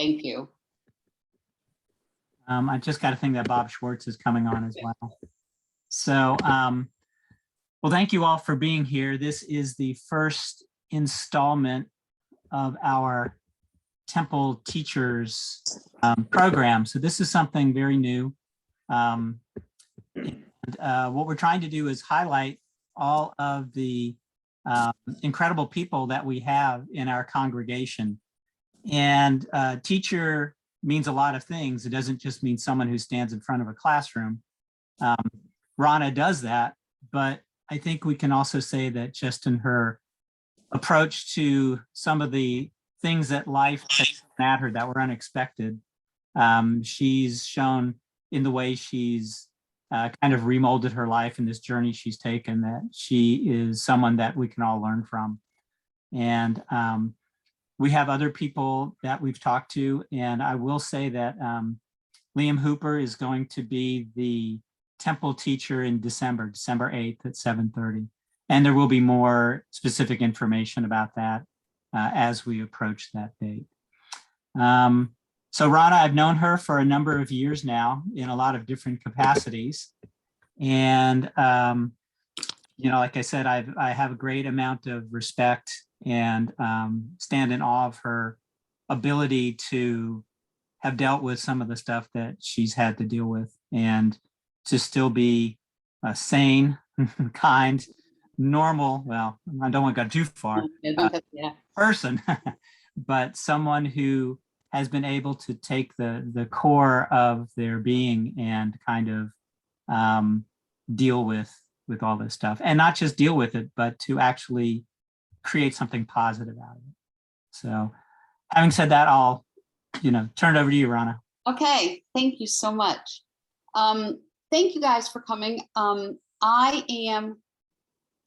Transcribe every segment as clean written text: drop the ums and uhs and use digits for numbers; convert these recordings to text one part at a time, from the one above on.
Thank you. I just got to think that Bob Schwartz is coming on as well. So, well, thank you all for being here. This is the first installment of our Temple Teachers program. So this is something very new. And, what we're trying to do is highlight all of the incredible people that we have in our congregation. And teacher means a lot of things. It doesn't just mean someone who stands in front of a classroom. Rona does that, but I think we can also say that just in her approach to some of the things that life takes at her that were unexpected, she's shown in the way she's kind of remolded her life in this journey she's taken, that she is someone that we can all learn from. And we have other people that we've talked to, and I will say that Liam Hooper is going to be the Temple teacher in December 8th at 7:30. And there will be more specific information about that as we approach that date. So Rona, I've known her for a number of years now in a lot of different capacities. And, like I said, I have a great amount of respect and stand in awe of her ability to have dealt with some of the stuff that she's had to deal with, and to still be sane, kind, normal, well, I don't want to go too far, person, but someone who has been able to take the core of their being and kind of deal with all this stuff, and not just deal with it, but to actually create something positive out of it. So having said that, I'll turn it over to you, Rona. Okay, thank you so much. Thank you guys for coming. I am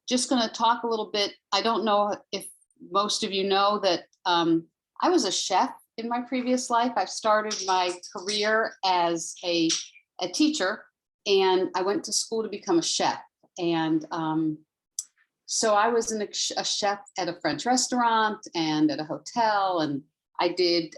just going to talk a little bit. I don't know if most of you know that I was a chef in my previous life. I started my career as a teacher, and I went to school to become a chef. And so I was a chef at a French restaurant and at a hotel, and I did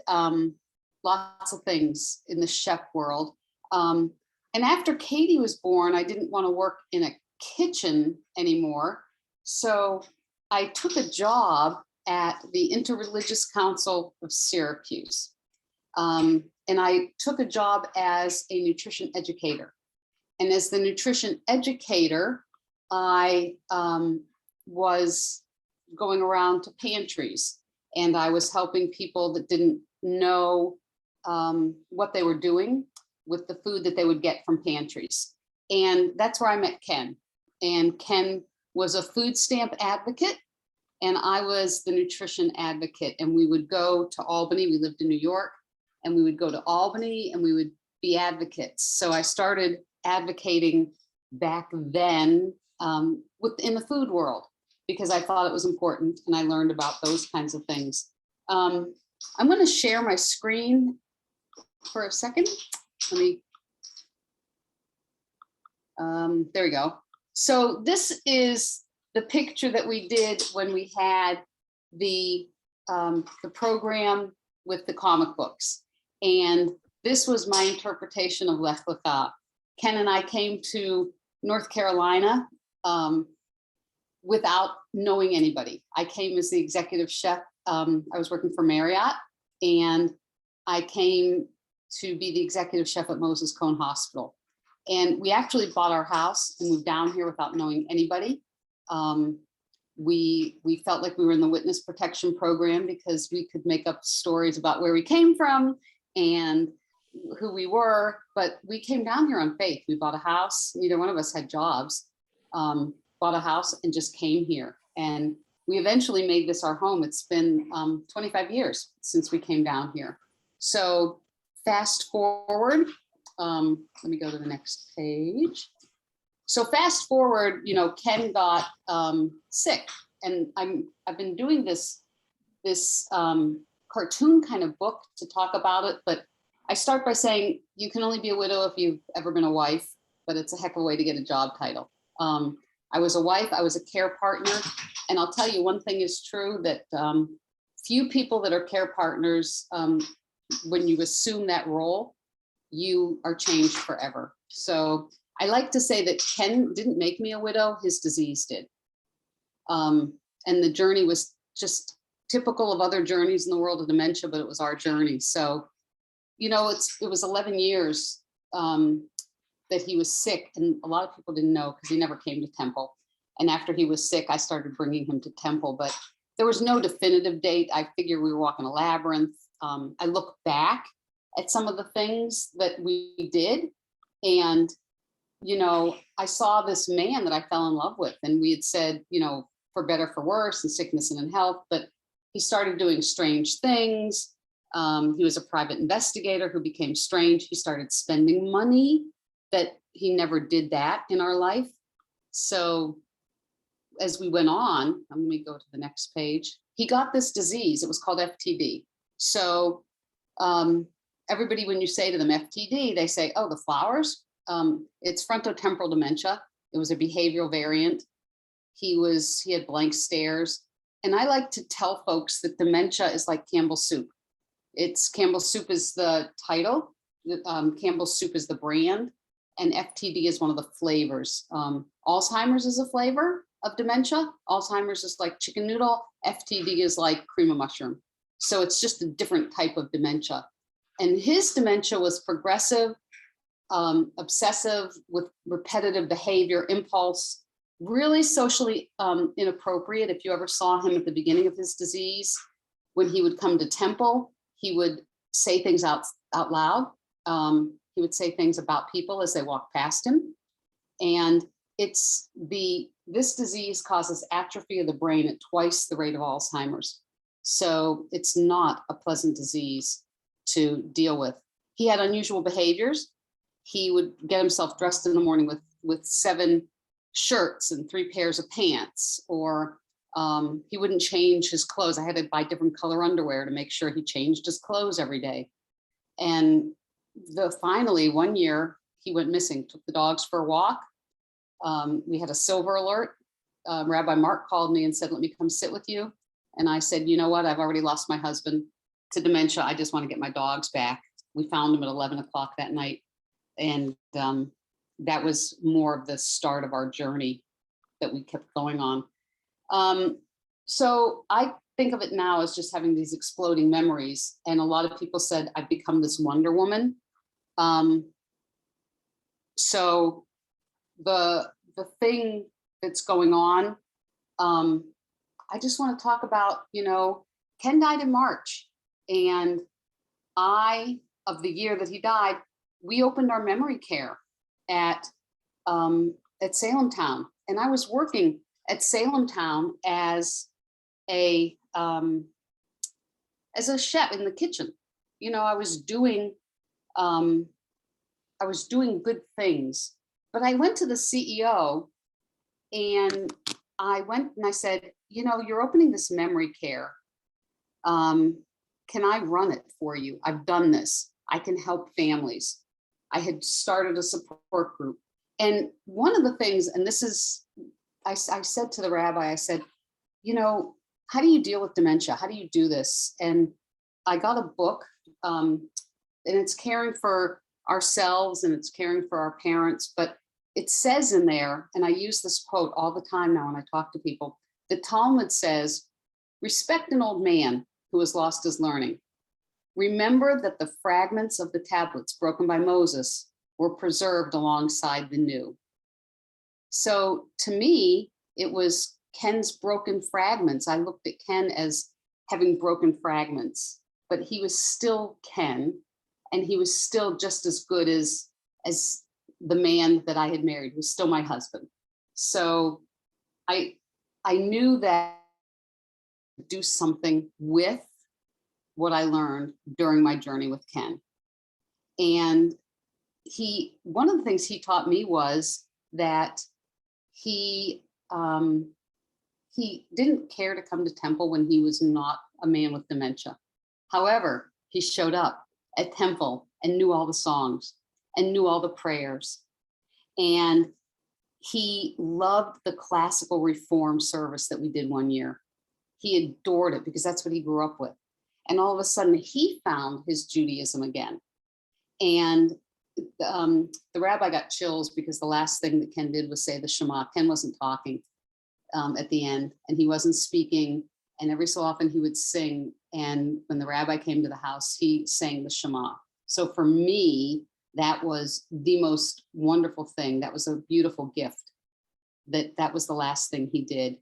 lots of things in the chef world. And after Katie was born, I didn't want to work in a kitchen anymore. So I took a job at the Interreligious Council of Syracuse. And I took a job as a nutrition educator. And as the nutrition educator, I was going around to pantries, and I was helping people that didn't know what they were doing with the food that they would get from pantries. And that's where I met Ken. And Ken was a food stamp advocate, and I was the nutrition advocate. And we would go to Albany. We lived in New York, and we would go to Albany and we would be advocates. So I started advocating back then within the food world, because I thought it was important, and I learned about those kinds of things. I'm going to share my screen for a second. Let me, there we go. So this is the picture that we did when we had the program with the comic books. And this was my interpretation of Lech Lecha. Ken and I came to North Carolina without knowing anybody. I came as the executive chef. I was working for Marriott, and I came to be the executive chef at Moses Cone Hospital. And we actually bought our house and moved down here without knowing anybody. We felt like we were in the witness protection program, because we could make up stories about where we came from and who we were, but we came down here on faith. We bought a house. Neither one of us had jobs. Bought a house and just came here. And we eventually made this our home. It's been 25 years since we came down here. So fast forward, let me go to the next page. So fast forward, Ken got sick, and I've been doing this cartoon kind of book to talk about it, but I start by saying you can only be a widow if you've ever been a wife, but it's a heck of a way to get a job title. I was a wife, I was a care partner, and I'll tell you one thing is true, that few people that are care partners when you assume that role, you are changed forever. So I like to say that Ken didn't make me a widow, his disease did. And the journey was just typical of other journeys in the world of dementia, but it was our journey. So, you know, it was 11 years that he was sick, and a lot of people didn't know because he never came to Temple. And after he was sick, I started bringing him to Temple, but there was no definitive date. I figured we were walking a labyrinth. I look back at some of the things that we did, and, you know, I saw this man that I fell in love with, and we had said, you know, for better, for worse, in sickness and in health, but he started doing strange things. He was a private investigator who became strange. He started spending money that he never did that in our life. So as we went on, let me go to the next page. He got this disease. It was called FTD. So everybody, when you say to them FTD, they say, oh, the flowers. It's frontotemporal dementia. It was a behavioral variant. He had blank stares. And I like to tell folks that dementia is like Campbell's soup. Campbell's soup is the title. Campbell's soup is the brand. And FTD is one of the flavors. Alzheimer's is a flavor of dementia. Alzheimer's is like chicken noodle. FTD is like cream of mushroom. So it's just a different type of dementia. And his dementia was progressive, obsessive with repetitive behavior, impulse, really socially inappropriate. If you ever saw him at the beginning of his disease, when he would come to Temple, he would say things out loud. He would say things about people as they walked past him. And this disease causes atrophy of the brain at twice the rate of Alzheimer's. So it's not a pleasant disease to deal with. He had unusual behaviors. He would get himself dressed in the morning with 7 shirts and 3 pairs of pants, or he wouldn't change his clothes. I had to buy different color underwear to make sure he changed his clothes every day. And finally, one year he went missing, took the dogs for a walk. We had a silver alert. Rabbi Mark called me and said, let me come sit with you. And I said, you know what? I've already lost my husband to dementia. I just want to get my dogs back. We found him at 11 o'clock that night. And that was more of the start of our journey that we kept going on. So I think of it now as just having these exploding memories. And a lot of people said I've become this Wonder Woman. So the thing that's going on, I just want to talk about, you know, Ken died in March, and of the year that he died, we opened our memory care at Salem Town, and I was working at Salem Town as a chef in the kitchen. You know, I was doing good things, but I went to the CEO and I said, you know, you're opening this memory care. Can I run it for you? I've done this. I can help families. I had started a support group. And one of the things, and this is, I said to the rabbi, I said, you know, how do you deal with dementia? How do you do this? And I got a book, and it's caring for ourselves and it's caring for our parents, but it says in there, and I use this quote all the time now when I talk to people, the Talmud says, respect an old man who has lost his learning. Remember that the fragments of the tablets broken by Moses were preserved alongside the new. So to me, it was Ken's broken fragments. I looked at Ken as having broken fragments, but he was still Ken, and he was still just as good as the man that I had married, who was still my husband. So I knew that I could do something with what I learned during my journey with Ken. And one of the things he taught me was that he didn't care to come to Temple when he was not a man with dementia. However, he showed up at Temple and knew all the songs and knew all the prayers. And he loved the classical reform service that we did one year. He adored it because that's what he grew up with. And all of a sudden he found his Judaism again. And the rabbi got chills because the last thing that Ken did was say the Shema. Ken wasn't talking at the end, and he wasn't speaking. And every so often he would sing. And when the rabbi came to the house, he sang the Shema. So for me, that was the most wonderful thing. That was a beautiful gift. That was the last thing he did.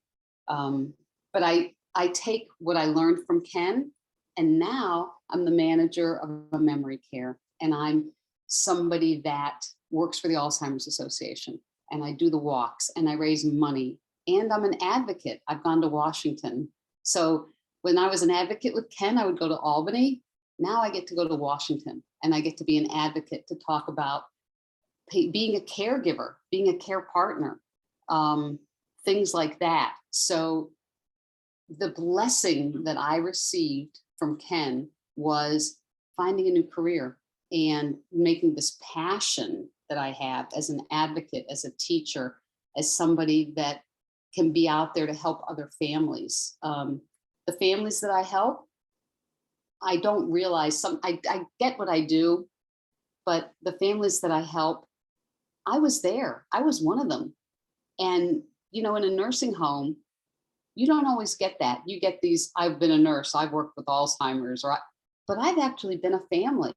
But I take what I learned from Ken, and now I'm the manager of a memory care, and I'm somebody that works for the Alzheimer's Association, and I do the walks and I raise money, and I'm an advocate. I've gone to Washington. So when I was an advocate with Ken, I would go to Albany. Now I get to go to Washington, and I get to be an advocate to talk about being a caregiver, being a care partner, things like that. So the blessing that I received from Ken was finding a new career and making this passion that I have as an advocate, as a teacher, as somebody that can be out there to help other families. The families that I help, I don't realize I get what I do, but the families that I help, I was there. I was one of them. And, you know, in a nursing home, you don't always get that. You get these, I've been a nurse, I've worked with Alzheimer's, but I've actually been a family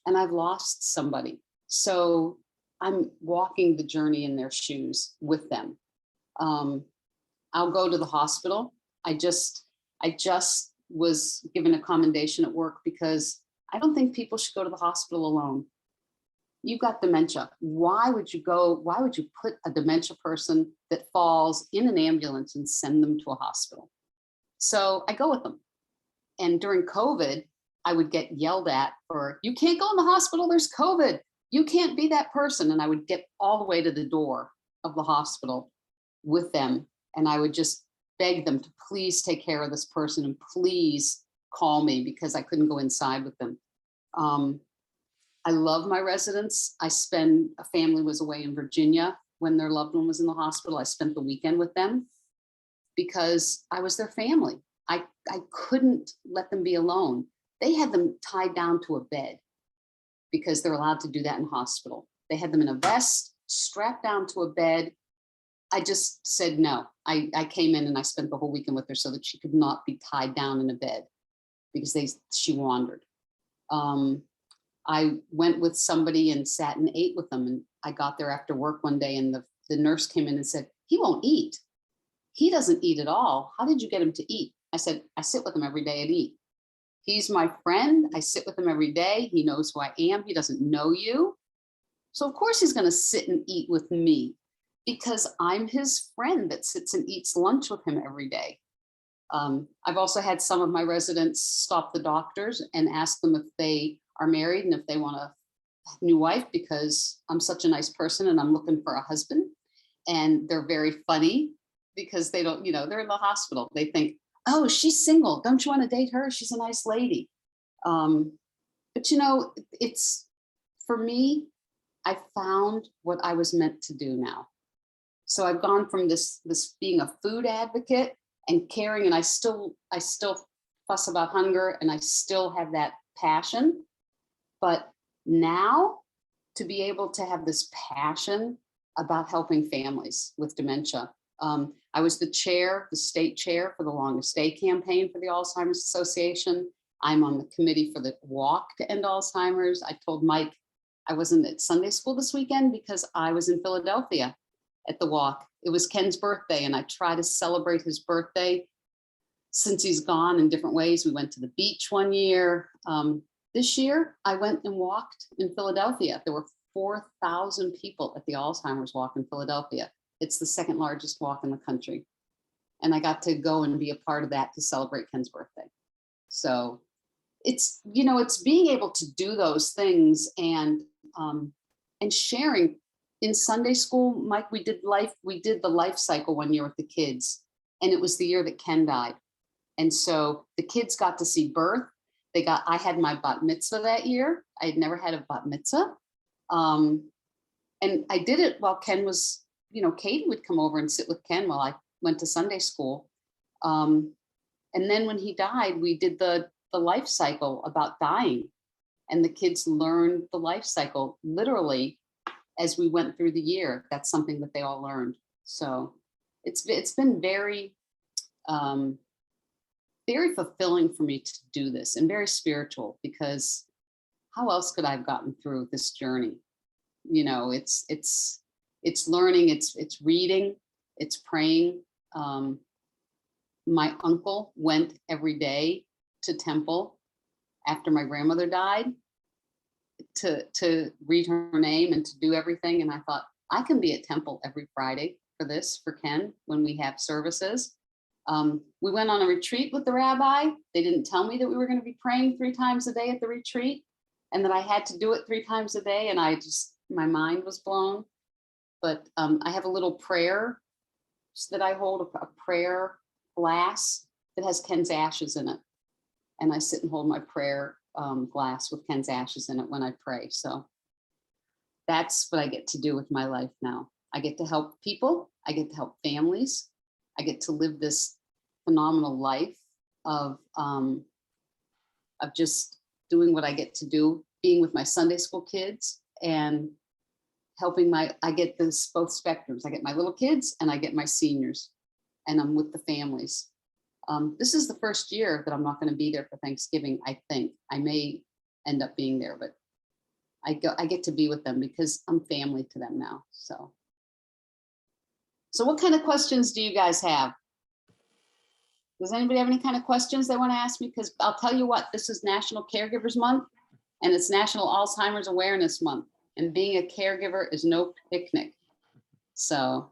and I've lost somebody. So I'm walking the journey in their shoes with them. I'll go to the hospital. I just was given a commendation at work because I don't think people should go to the hospital alone. You've got dementia. Why would you put a dementia person that falls in an ambulance and send them to a hospital? So I go with them. And during COVID, I would get yelled at for, you can't go in the hospital, there's COVID. You can't be that person. And I would get all the way to the door of the hospital with them. And I would just beg them to please take care of this person and please call me because I couldn't go inside with them. I love my residents. A family was away in Virginia when their loved one was in the hospital. I spent the weekend with them because I was their family. I couldn't let them be alone. They had them tied down to a bed because they're allowed to do that in hospital. They had them in a vest, strapped down to a bed. I just said no. I came in and I spent the whole weekend with her so that she could not be tied down in a bed because she wandered. I went with somebody and sat and ate with them. And I got there after work one day and the nurse came in and said, he won't eat. He doesn't eat at all. How did you get him to eat? I said, I sit with him every day and eat. He's my friend. I sit with him every day. He knows who I am. He doesn't know you. So of course he's going to sit and eat with me because I'm his friend that sits and eats lunch with him every day. I've also had some of my residents stop the doctors and ask them if they are married and if they want a new wife because I'm such a nice person and I'm looking for a husband. And they're very funny because they don't, they're in the hospital. They think, oh, she's single. Don't you want to date her? She's a nice lady. But it's, for me, I found what I was meant to do now. So I've gone from this being a food advocate and caring, and I still fuss about hunger and I still have that passion. But now to be able to have this passion about helping families with dementia. I was the state chair for the Longest Day campaign for the Alzheimer's Association. I'm on the committee for the Walk to End Alzheimer's. I told Mike I wasn't at Sunday school this weekend because I was in Philadelphia at the walk. It was Ken's birthday and I try to celebrate his birthday since he's gone in different ways. We went to the beach one year. This year, I went and walked in Philadelphia. There were 4,000 people at the Alzheimer's Walk in Philadelphia. It's the second largest walk in the country. And I got to go and be a part of that to celebrate Ken's birthday. So it's being able to do those things and sharing. In Sunday school, Mike, we did the life cycle one year with the kids, and it was the year that Ken died. And so the kids got to see birth. I had my bat mitzvah that year. I had never had a bat mitzvah. And I did it while Ken was, Katie would come over and sit with Ken while I went to Sunday school. And then when he died, we did the the life cycle about dying. And the kids learned the life cycle literally as we went through the year. That's something that they all learned. So it's been very, very fulfilling for me to do this, and very spiritual, because how else could I have gotten through this journey? You know, it's learning, it's reading, it's praying. My uncle went every day to temple after my grandmother died to read her name and to do everything. And I thought, I can be at temple every Friday for Ken, when we have services. We went on a retreat with the rabbi. They didn't tell me that we were going to be praying 3 times a day at the retreat, and that I had to do it 3 times a day. And my mind was blown. But I have a little prayer that I hold, a prayer glass that has Ken's ashes in it. And I sit and hold my prayer glass with Ken's ashes in it when I pray. So that's what I get to do with my life now. I get to help people. I get to help families. I get to live this phenomenal life of just doing what I get to do, being with my Sunday school kids and helping I get this both spectrums. I get my little kids and I get my seniors, and I'm with the families. This is the first year that I'm not going to be there for Thanksgiving. I think I may end up being there, but I get to be with them because I'm family to them now. So what kind of questions do you guys have? Does anybody have any kind of questions they want to ask me? Because I'll tell you what, this is National Caregivers Month, and it's National Alzheimer's Awareness Month. And being a caregiver is no picnic. So.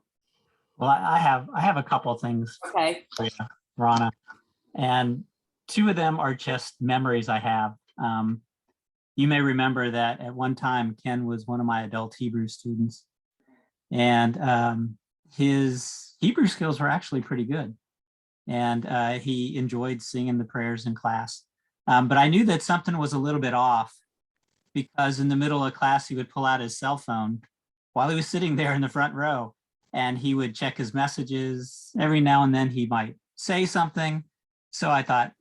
Well, I have a couple of things Okay. for you, Rona, and 2 of them are just memories I have. You may remember that at one time, Ken was one of my adult Hebrew students, and his Hebrew skills were actually pretty good. And he enjoyed singing the prayers in class. But I knew that something was a little bit off, because in the middle of class, he would pull out his cell phone while he was sitting there in the front row, and he would check his messages. Every now and then he might say something. So I thought,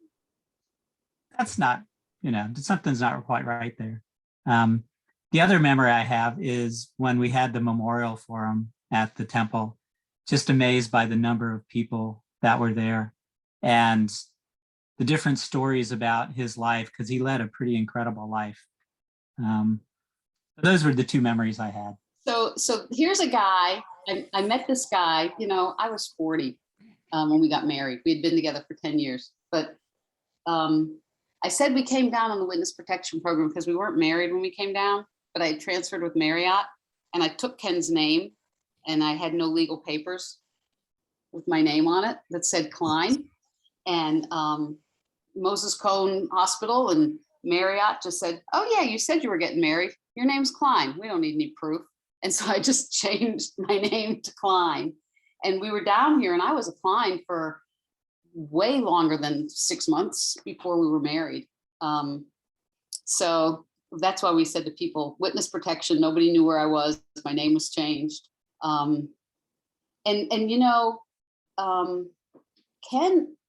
that's not, something's not quite right there. The other memory I have is when we had the memorial for him at the temple, just amazed by the number of people that were there and the different stories about his life, because he led a pretty incredible life. Those were the 2 memories I had. So here's a guy, I met this guy, I was 40 when we got married. We had been together for 10 years, but I said we came down on the witness protection program because we weren't married when we came down, but I had transferred with Marriott, and I took Ken's name, and I had no legal papers with my name on it that said Klein, and Moses Cone Hospital and Marriott just said, oh yeah, you said you were getting married. Your name's Klein. We don't need any proof. And so I just changed my name to Klein. And we were down here, and I was a Klein for way longer than 6 months before we were married. So that's why we said to people, witness protection, nobody knew where I was. My name was changed.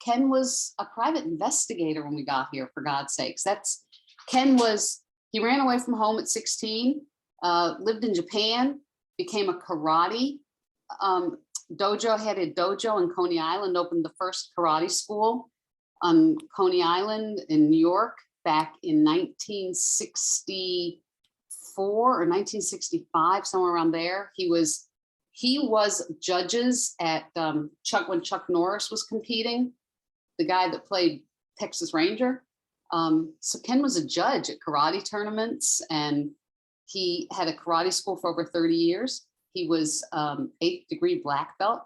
Ken was a private investigator when we got here, for God's sakes. He ran away from home at 16, lived in Japan, became a karate dojo, had a dojo in Coney Island, opened the first karate school on Coney Island in New York back in 1964 or 1965, somewhere around there. He was judges at when Chuck Norris was competing, the guy that played Texas Ranger. So Ken was a judge at karate tournaments, and he had a karate school for over 30 years. He was 8th degree black belt.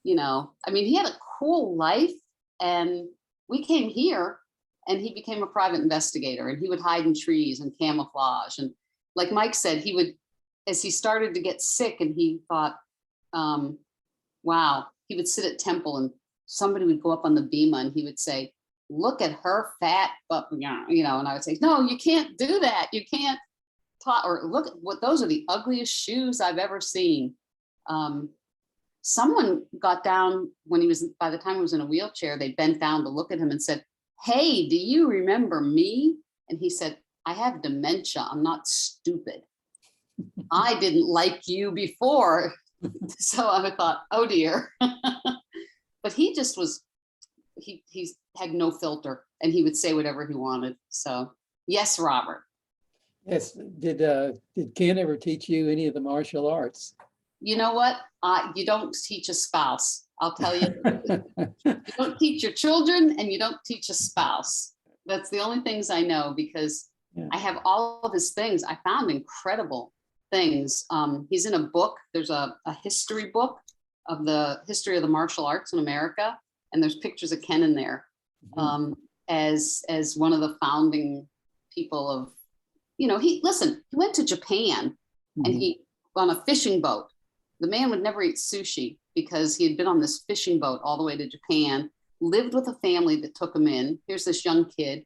He had a cool life, and we came here and he became a private investigator, and he would hide in trees and camouflage. And like Mike said, as he started to get sick and he thought, wow, he would sit at temple and somebody would go up on the bema and he would say, look at her fat butt, and I would say, no, you can't do that. You can't talk, or look at those are the ugliest shoes I've ever seen. Someone got down by the time he was in a wheelchair, they bent down to look at him and said, "Hey, do you remember me?" And he said, "I have dementia. I'm not stupid. I didn't like you before." So I thought, oh dear. But he just was, he had no filter and he would say whatever he wanted. So yes, Robert. Yes. Did Ken ever teach you any of the martial arts? You know what? You don't teach a spouse. I'll tell you, you don't teach your children and you don't teach a spouse. That's the only things I know, because Yeah. I have all of his things. I found incredible things. He's in a book. There's a history book of the history of the martial arts in America. And there's pictures of Ken in there as one of the founding people of, he went to Japan and he on a fishing boat. The man would never eat sushi because he had been on this fishing boat all the way to Japan, lived with a family that took him in. Here's this young kid.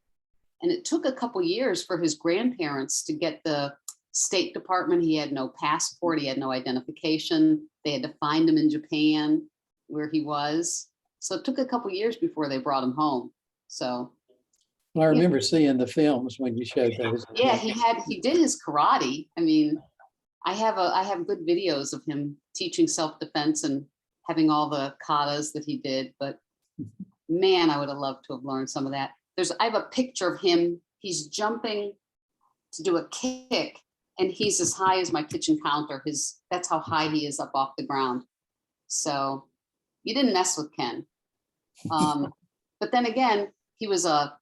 And it took a couple years for his grandparents to get the State Department. He had no passport. He had no identification. They had to find him in Japan where he was. So it took a couple years before they brought him home. So Well, I remember seeing the films when you showed those. yeah, he did his karate. I mean, I have good videos of him teaching self-defense and having all the katas that he did, but man, I would have loved to have learned some of that. I have a picture of him. He's jumping to do a kick and he's as high as my kitchen counter. That's how high he is up off the ground. So you didn't mess with Ken. But then again, he was a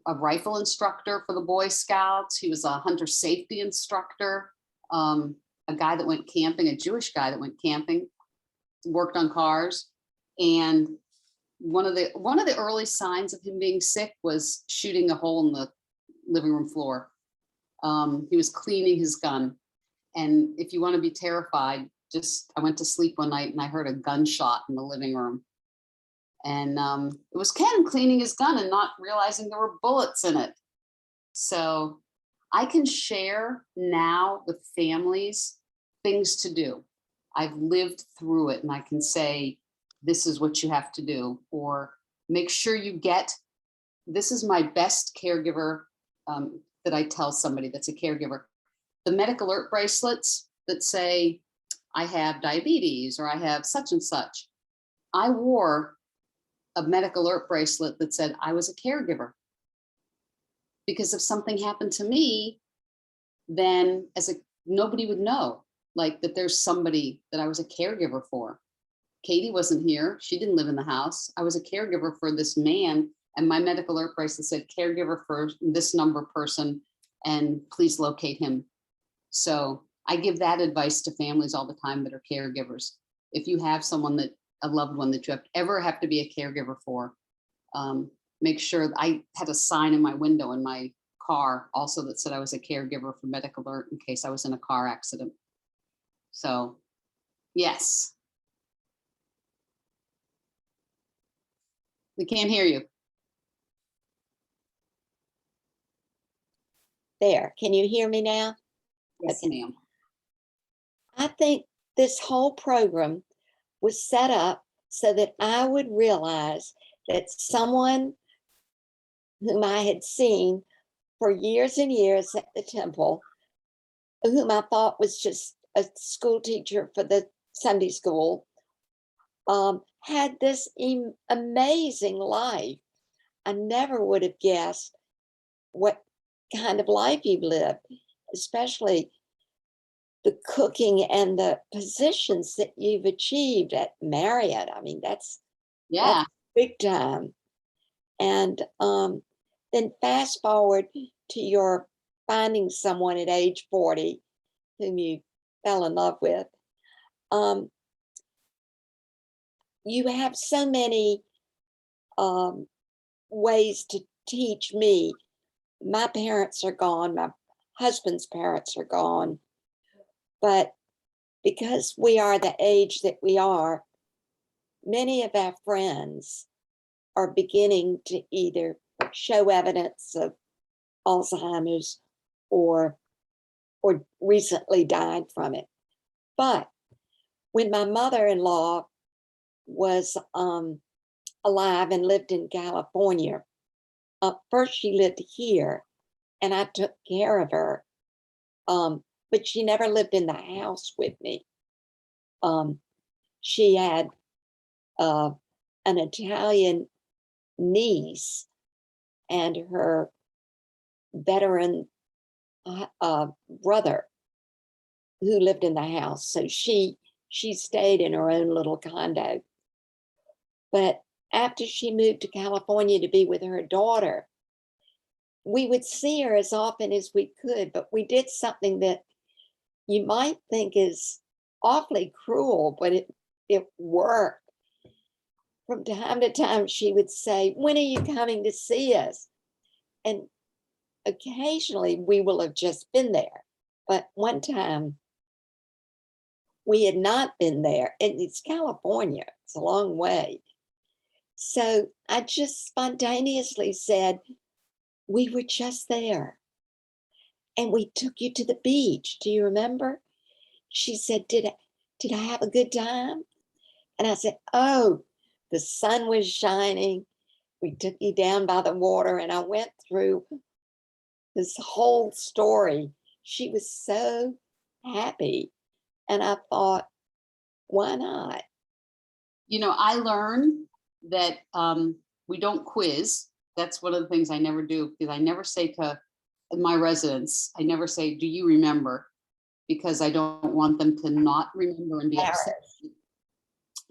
rifle instructor for the Boy Scouts. He was a hunter safety instructor, a guy that went camping, a Jewish guy that went camping, worked on cars. And one of the early signs of him being sick was shooting a hole in the living room floor. He was cleaning his gun. And if you want to be terrified, I went to sleep one night and I heard a gunshot in the living room. And it was Ken cleaning his gun and not realizing there were bullets in it. So I can share now with families things to do. I've lived through it and I can say, this is what you have to do, or make sure you get, this is my best caregiver that I tell somebody that's a caregiver. The medical alert bracelets that say, I have diabetes or I have such and such. I wore a medical alert bracelet that said I was a caregiver. Because if something happened to me, then nobody would know, like that there's somebody that I was a caregiver for. Katie wasn't here. She didn't live in the house. I was a caregiver for this man, and my medical alert bracelet said caregiver for this number person, and please locate him. So I give that advice to families all the time that are caregivers. If you have someone a loved one that you ever have to be a caregiver for, make sure. I had a sign in my window in my car also that said I was a caregiver for medical alert in case I was in a car accident. So yes. We can't hear you. There, can you hear me now? Yes, ma'am. I think this whole program was set up so that I would realize that someone whom I had seen for years and years at the temple, whom I thought was just a school teacher for the Sunday school, had this amazing life. I never would have guessed what kind of life he lived, especially the cooking and the positions that you've achieved at Marriott. I mean, that's big time. And then fast forward to your finding someone at age 40 whom you fell in love with. You have so many ways to teach me. My parents are gone. My husband's parents are gone. But because we are the age that we are, many of our friends are beginning to either show evidence of Alzheimer's or recently died from it. But when my mother-in-law was alive and lived in California, first she lived here and I took care of her. But she never lived in the house with me. She had an Italian niece and her veteran brother who lived in the house. So she stayed in her own little condo. But after she moved to California to be with her daughter, we would see her as often as we could, but we did something that you might think is awfully cruel, but it worked. From time to time, she would say, "When are you coming to see us?" And occasionally we will have just been there. But one time we had not been there, and it's California, it's a long way. So I just spontaneously said, "We were just there. And we took you to the beach. Do you remember?" She said, did I have a good time?" And I said, "Oh, the sun was shining. We took you down by the water." And I went through this whole story. She was so happy. And I thought, why not? You know, I learned that we don't quiz. That's one of the things I never do, because I never say to my residents, I never say, "Do you remember?" Because I don't want them to not remember and be upset.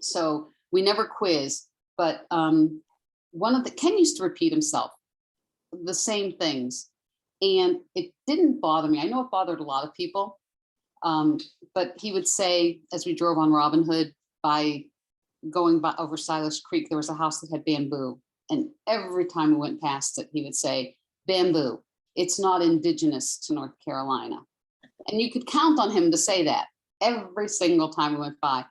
So we never quiz, but Ken used to repeat himself, the same things. And it didn't bother me. I know it bothered a lot of people. But he would say, as we drove on Robin Hood going by over Silas Creek, there was a house that had bamboo. And every time we went past it, he would say, "Bamboo, it's not indigenous to North Carolina." And you could count on him to say that every single time we went by.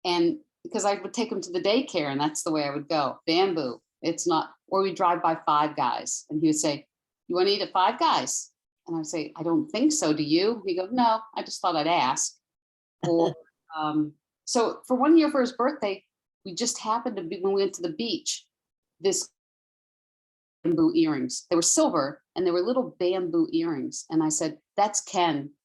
And because I would take him to the daycare, and that's the way I would go. "Bamboo, it's not," or we drive by Five Guys and he would say, "You want to eat at Five Guys?" And I would say, "I don't think so. Do you?" He'd go, "No, I just thought I'd ask." Or, so for 1 year for his birthday, we just happened to be, when we went to the beach, this bamboo earrings. They were silver and they were little bamboo earrings. And I said, "That's Ken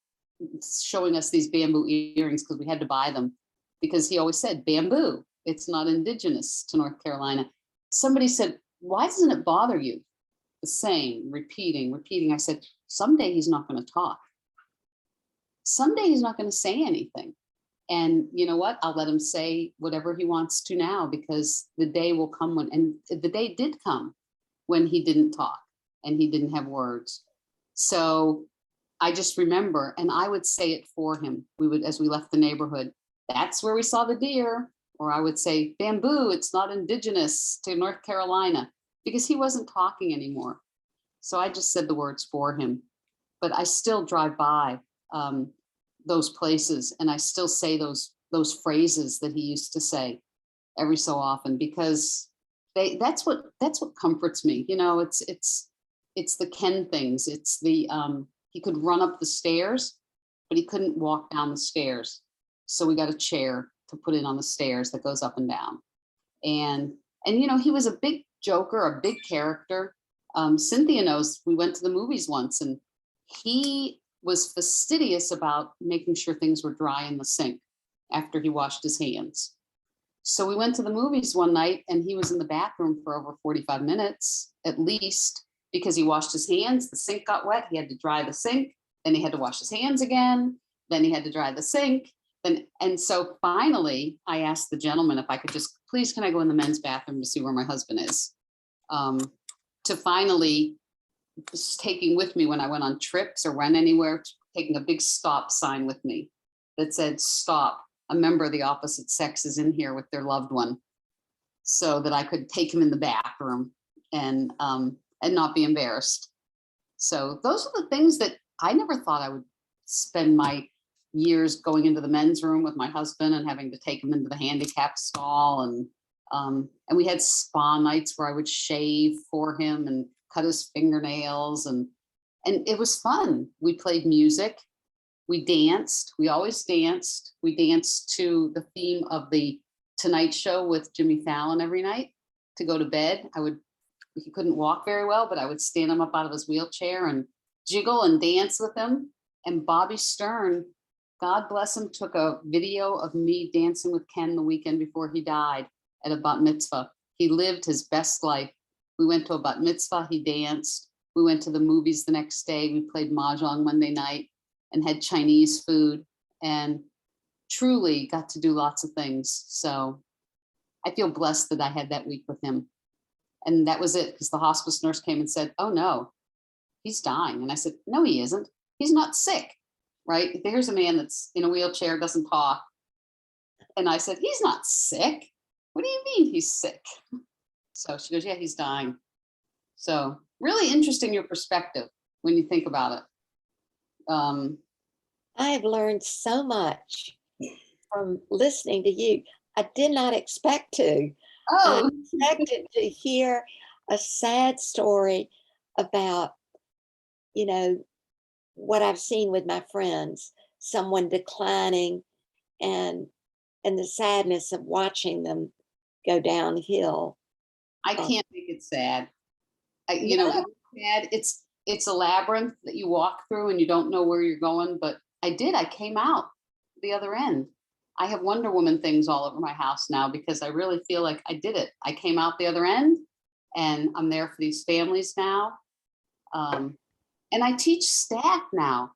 showing us these bamboo earrings," because we had to buy them, because he always said, "Bamboo, it's not indigenous to North Carolina." Somebody said, "Why doesn't it bother you?" The same, repeating. I said, "Someday he's not going to talk. Someday he's not going to say anything. And you know what? I'll let him say whatever he wants to now, because the day will come when," and the day did come when he didn't talk and he didn't have words. So I just remember, and I would say it for him. We would, as we left the neighborhood, "That's where we saw the deer." Or I would say, "Bamboo, it's not indigenous to North Carolina," because he wasn't talking anymore. So I just said the words for him. But I still drive by those places, and I still say those phrases that he used to say every so often, because that's what comforts me. You know, it's the Ken things. It's the he could run up the stairs, but he couldn't walk down the stairs. So we got a chair to put in on the stairs that goes up and down. And you know, he was a big joker, a big character. Cynthia knows, we went to the movies once, and he was fastidious about making sure things were dry in the sink after he washed his hands. So we went to the movies one night, and he was in the bathroom for over 45 minutes at least, because he washed his hands, the sink got wet, he had to dry the sink, then he had to wash his hands again, then he had to dry the sink. And so finally, I asked the gentleman if I could just, "Please, can I go in the men's bathroom to see where my husband is?" To finally just taking with me when I went on trips or went anywhere, taking a big stop sign with me that said, "Stop, a member of the opposite sex is in here with their loved one," so that I could take him in the bathroom and not be embarrassed. So those are the things that I never thought I would spend my years going into the men's room with my husband and having to take him into the handicap stall. And we had spa nights where I would shave for him and cut his fingernails. And it was fun. We played music. We danced. We always danced. We danced to the theme of the Tonight Show with Jimmy Fallon every night to go to bed. I would he couldn't walk very well, but I would stand him up out of his wheelchair and jiggle and dance with him. And Bobby Stern, God bless him, took a video of me dancing with Ken the weekend before he died at a bat mitzvah. He lived his best life. We went to a bat mitzvah, he danced. We went to the movies the next day. We played mahjong Monday night and had Chinese food and truly got to do lots of things. So I feel blessed that I had that week with him. And that was it, because the hospice nurse came and said, oh no, he's dying. And I said, no, he isn't. He's not sick, right? Here's a man that's in a wheelchair, doesn't talk. And I said, he's not sick. What do you mean he's sick? So she goes, yeah, he's dying. So really interesting, your perspective when you think about it. I have learned so much from listening to you. I did not expect to. I Oh, expected to hear a sad story about, you know, what I've seen with my friends, someone declining and the sadness of watching them go downhill. I can't make it sad. You know, it's sad. It's a labyrinth that you walk through and you don't know where you're going, but I came out the other end. I have Wonder Woman things all over my house now because I really feel like I did it. I came out the other end and I'm there for these families now. And I teach staff now.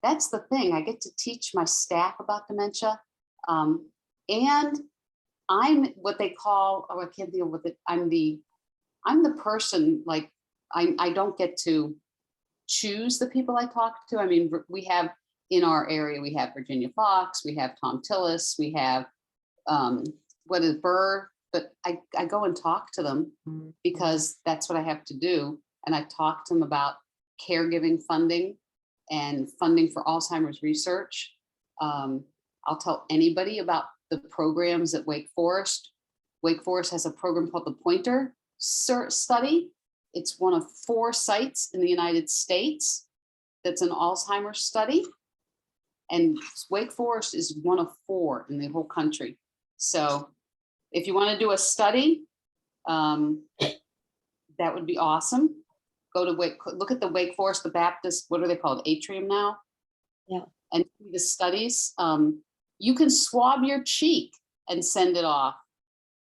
That's the thing. I get to teach my staff about dementia. And I'm what they call, oh, I can't deal with it. I'm the person, like, I don't get to choose the people I talk to. I mean, we have in our area, we have Virginia Fox, we have Tom Tillis, we have what is Burr, but I go and talk to them because that's what I have to do. And I talk to them about caregiving funding and funding for Alzheimer's research. I'll tell anybody about the programs at Wake Forest. Wake Forest has a program called the Pointer Study. It's one of 4 sites in the United States that's an Alzheimer's study. And Wake Forest is one of 4 in the whole country. So if you want to do a study, that would be awesome. Go to look at the Wake Forest, the Baptist, what are they called? Atrium now? Yeah. And see the studies. You can swab your cheek and send it off.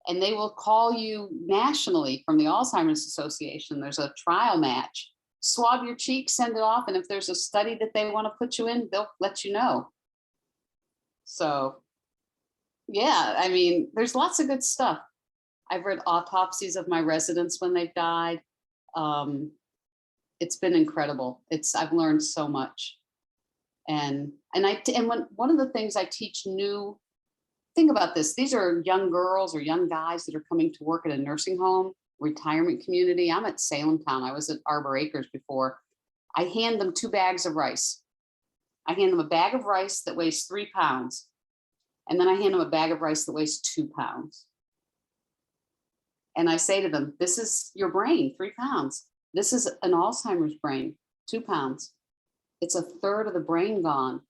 And they will call you nationally from the Alzheimer's Association. There's a trial match. Swab your cheek, send it off. And if there's a study that they want to put you in, they'll let you know. So, yeah, I mean, there's lots of good stuff. I've read autopsies of my residents when they've died. It's been incredible. I've learned so much. And one of the things I teach new, think about this, these are young girls or young guys that are coming to work at a nursing home, retirement community. I'm at Salem Town. I was at Arbor Acres before. I hand them 2 bags of rice. I hand them a bag of rice that weighs 3 pounds. And then I hand them a bag of rice that weighs 2 pounds. And I say to them, this is your brain, 3 pounds. This is an Alzheimer's brain, 2 pounds. It's a third of the brain gone.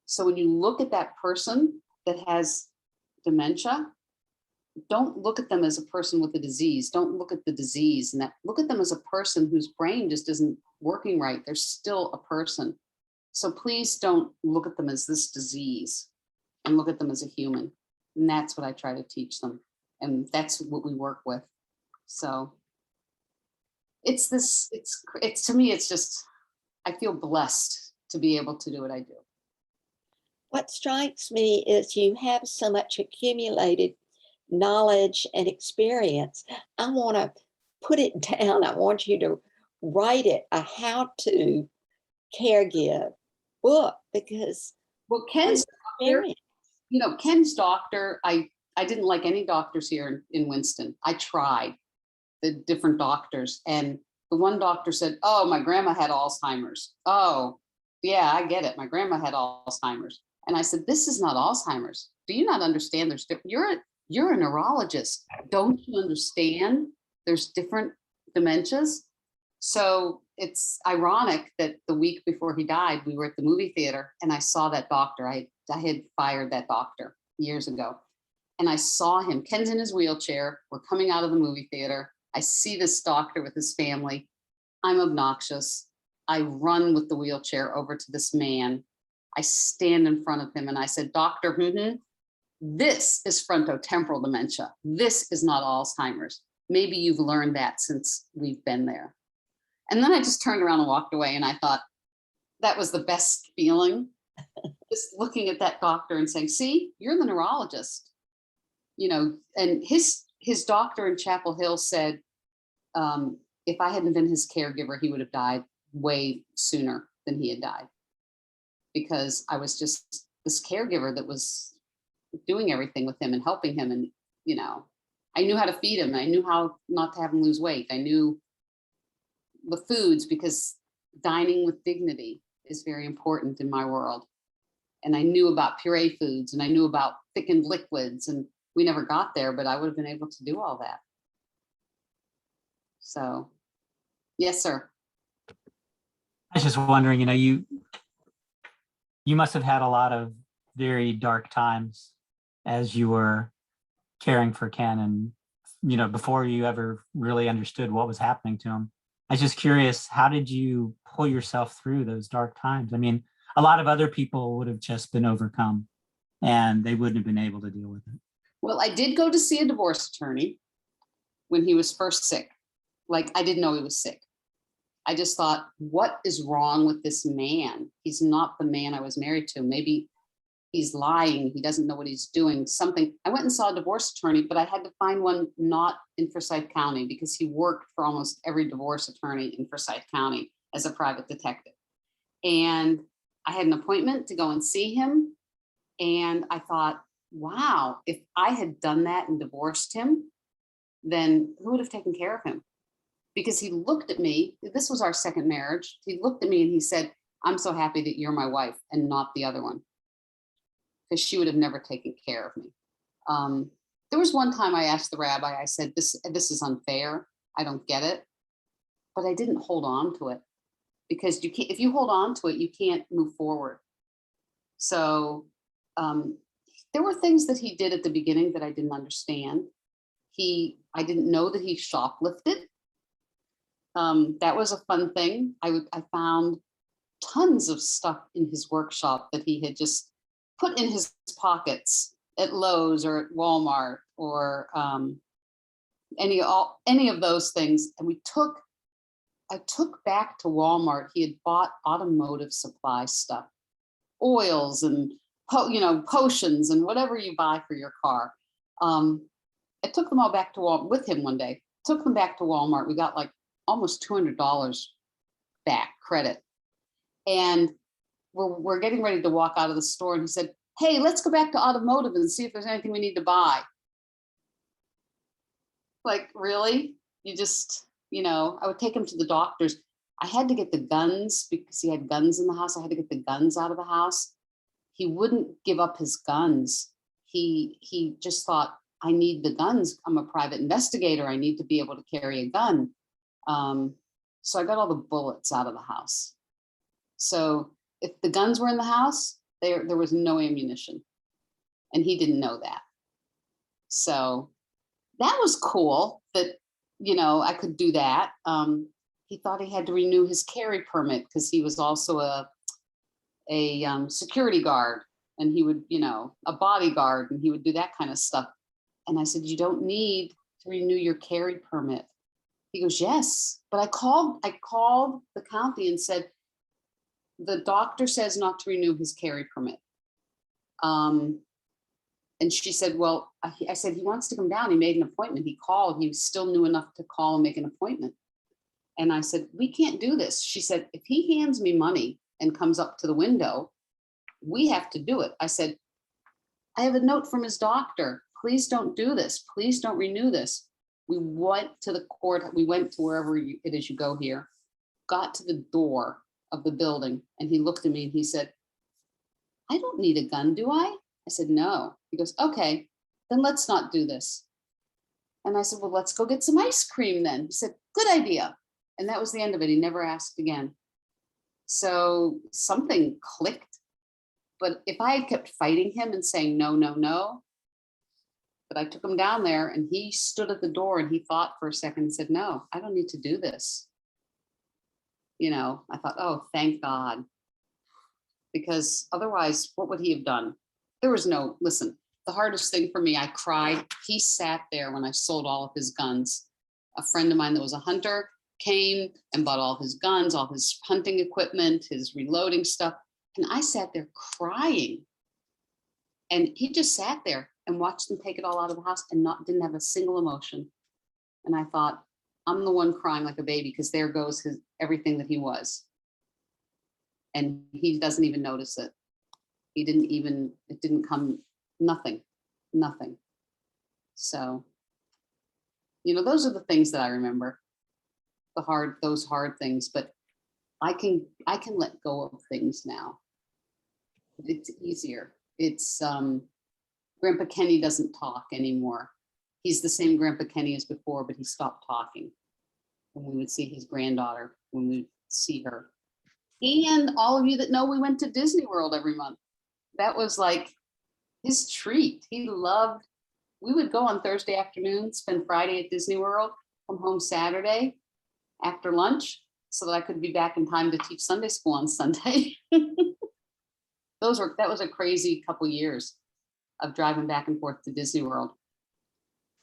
So when you look at that person that has dementia, don't look at them as a person with a disease. Don't look at the disease and that. Look at them as a person whose brain just isn't working right. They're still a person. So please don't look at them as this disease and look at them as a human. And that's what I try to teach them. And that's what we work with. So it's to me, it's just, I feel blessed to be able to do what I do. What strikes me is you have so much accumulated knowledge and experience. I want to put it down. I want you to write it, a how-to caregive book, because well, Ken's doctor, I didn't like any doctors here in Winston. I tried the different doctors, and the one doctor said, oh, my grandma had Alzheimer's. Oh, yeah, I get it. My grandma had Alzheimer's. And I said, this is not Alzheimer's. Do you not understand? There's different, you're a neurologist. Don't you understand? There's different dementias. So it's ironic that the week before he died, we were at the movie theater and I saw that doctor. I had fired that doctor years ago. And I saw him, Ken's in his wheelchair. We're coming out of the movie theater. I see this doctor with his family. I'm obnoxious. I run with the wheelchair over to this man. I stand in front of him and I said, Doctor, this is frontotemporal dementia. This is not Alzheimer's. Maybe you've learned that since we've been there. And then I just turned around and walked away, and I thought that was the best feeling. Just looking at that doctor and saying, see, you're the neurologist. You know, and his doctor in Chapel Hill said, if I hadn't been his caregiver, he would have died way sooner than he had died, because I was just this caregiver that was doing everything with him and helping him. And, you know, I knew how to feed him. I knew how not to have him lose weight. I knew the foods, because dining with dignity is very important in my world. And I knew about puree foods, and I knew about thickened liquids, and we never got there, but I would have been able to do all that. So, yes, sir. I was just wondering, you know, you must have had a lot of very dark times as you were caring for Ken, and, you know, before you ever really understood what was happening to him. I was just curious, how did you pull yourself through those dark times? I mean, a lot of other people would have just been overcome and they wouldn't have been able to deal with it. Well, I did go to see a divorce attorney when he was first sick. Like, I didn't know he was sick. I just thought, what is wrong with this man? He's not the man I was married to. Maybe he's lying. He doesn't know what he's doing. Something. I went and saw a divorce attorney, but I had to find one not in Forsyth County, because he worked for almost every divorce attorney in Forsyth County as a private detective. And I had an appointment to go and see him. And I thought, wow, if I had done that and divorced him, then who would have taken care of him? Because he looked at me, this was our second marriage. He looked at me and he said, I'm so happy that you're my wife and not the other one, because she would have never taken care of me. There was one time I asked the rabbi, I said, this is unfair. I don't get it. But I didn't hold on to it, because you can't, if you hold on to it, you can't move forward. So there were things that he did at the beginning that I didn't understand. I didn't know that he shoplifted. That was a fun thing. I found tons of stuff in his workshop that he had just put in his pockets at Lowe's or at Walmart or any of those things. And I took back to Walmart. He had bought automotive supply stuff, oils and potions and whatever you buy for your car. I took them all back to Walmart with him one day. Took them back to Walmart. We got like almost $200 back credit. And we're getting ready to walk out of the store. And he said, hey, let's go back to automotive and see if there's anything we need to buy. Like, really? You just, I would take him to the doctors. I had to get the guns because he had guns in the house. I had to get the guns out of the house. He wouldn't give up his guns. He just thought, I need the guns. I'm a private investigator. I need to be able to carry a gun. So I got all the bullets out of the house. So if the guns were in the house, there was no ammunition. And he didn't know that. So that was cool that, I could do that. He thought he had to renew his carry permit because he was also a security guard, and he would, a bodyguard, and he would do that kind of stuff. And I said, you don't need to renew your carry permit. He goes, yes, but I called the county and said, the doctor says not to renew his carry permit. And she said, well, I said, he wants to come down. He made an appointment. He called. He still knew enough to call and make an appointment. And I said, we can't do this. She said, if he hands me money and comes up to the window, we have to do it. I said, I have a note from his doctor. Please don't do this. Please don't renew this. We went to the court. We went to wherever it is you go here, got to the door of the building. And he looked at me and he said, I don't need a gun, do I? I said, no. He goes, okay, then let's not do this. And I said, well, let's go get some ice cream then. He said, good idea. And that was the end of it. He never asked again. So something clicked. But if I had kept fighting him and saying, no, no, no, But I took him down there and he stood at the door and he thought for a second and said, no, I don't need to do this. You know, I thought, oh, thank God. Because otherwise, what would he have done? There was no, listen, the hardest thing for me, I cried. He sat there when I sold all of his guns. A friend of mine that was a hunter came and bought all his guns, all his hunting equipment, his reloading stuff. And I sat there crying. And he just sat there and watched them take it all out of the house and didn't have a single emotion. And I thought, I'm the one crying like a baby because there goes everything that he was. And he doesn't even notice it. It didn't come, nothing. So, you know, those are the things that I remember, those hard things, but I can let go of things now. It's easier. It's, Grandpa Kenny doesn't talk anymore. He's the same Grandpa Kenny as before, but he stopped talking. And we would see his granddaughter when we see her. And all of you that know, we went to Disney World every month. That was like his treat. He loved, we would go on Thursday afternoon, spend Friday at Disney World, come home Saturday after lunch so that I could be back in time to teach Sunday school on Sunday. That was a crazy couple years of driving back and forth to Disney World.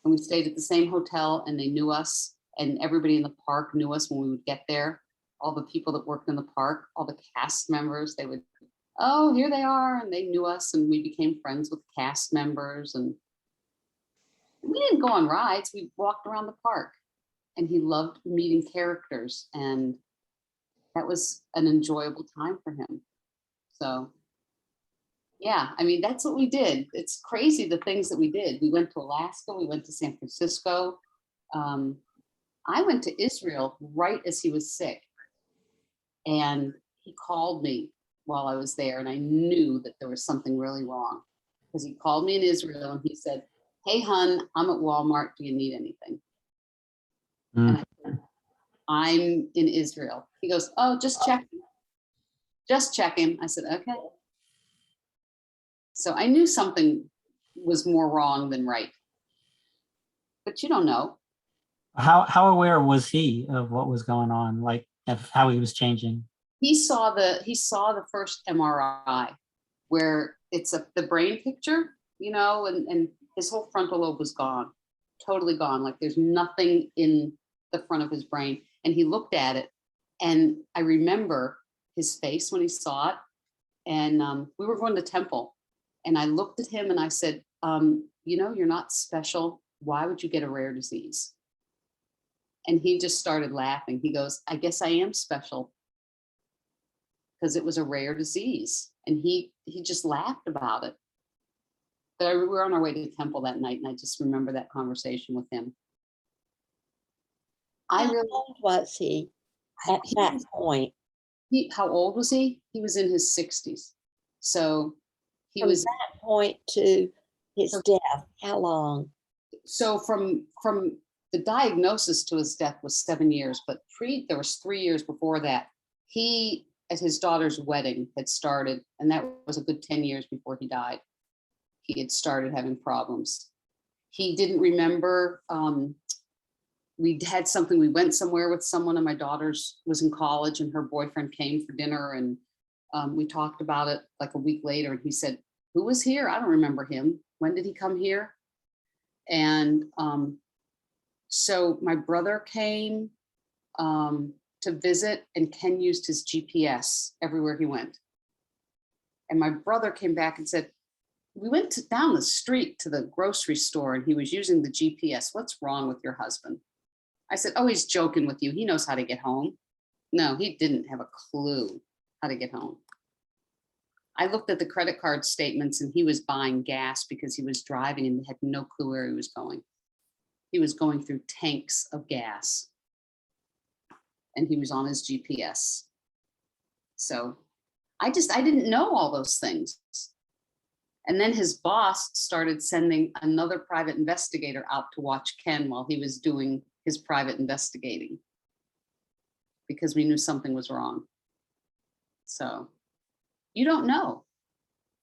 And we stayed at the same hotel and they knew us, and everybody in the park knew us when we would get there. All the people that worked in the park, all the cast members, they would, oh, here they are. And they knew us and we became friends with cast members. And we didn't go on rides, we walked around the park. And he loved meeting characters, and that was an enjoyable time for him. So yeah, I mean, that's what we did. It's crazy the things that we did. We went to Alaska, we went to San Francisco. I went to Israel right as he was sick. And he called me while I was there, and I knew that there was something really wrong because he called me in Israel and he said, hey, hun, I'm at Walmart. Do you need anything? And I said, I'm in Israel. He goes, oh, just check him. Just check him. I said, okay. So I knew something was more wrong than right. But you don't know. How aware was he of what was going on, like of how he was changing? He saw the first MRI where it's the brain picture, you know, and his whole frontal lobe was gone, totally gone. Like there's nothing in the front of his brain. And he looked at it, and I remember his face when he saw it. And we were going to Temple, and I looked at him and I said, you know, you're not special. Why would you get a rare disease? And he just started laughing. He goes, I guess I am special because it was a rare disease. And he just laughed about it. But we were on our way to Temple that night, and I just remember that conversation with him. How old was he at that point? How old was he? He was in his 60s. So he From was that point to his death, how long? so from the diagnosis to his death was 7 years, but there was 3 years before that. He, at his daughter's wedding, had started, and that was a good 10 years before he died. He had started having problems. He didn't remember. We had something, we went somewhere with someone, and my daughter's was in college, and her boyfriend came for dinner, and we talked about it like a week later, and he said, who was here? I don't remember him. When did he come here? And so my brother came to visit, and Ken used his GPS everywhere he went. And my brother came back and said, we went down the street to the grocery store, and he was using the GPS. What's wrong with your husband? I said, oh, he's joking with you. He knows how to get home. No, he didn't have a clue how to get home. I looked at the credit card statements, and he was buying gas because he was driving and had no clue where he was going. He was going through tanks of gas, and he was on his GPS. So I didn't know all those things. And then his boss started sending another private investigator out to watch Ken while he was doing his private investigating, because we knew something was wrong. So you don't know.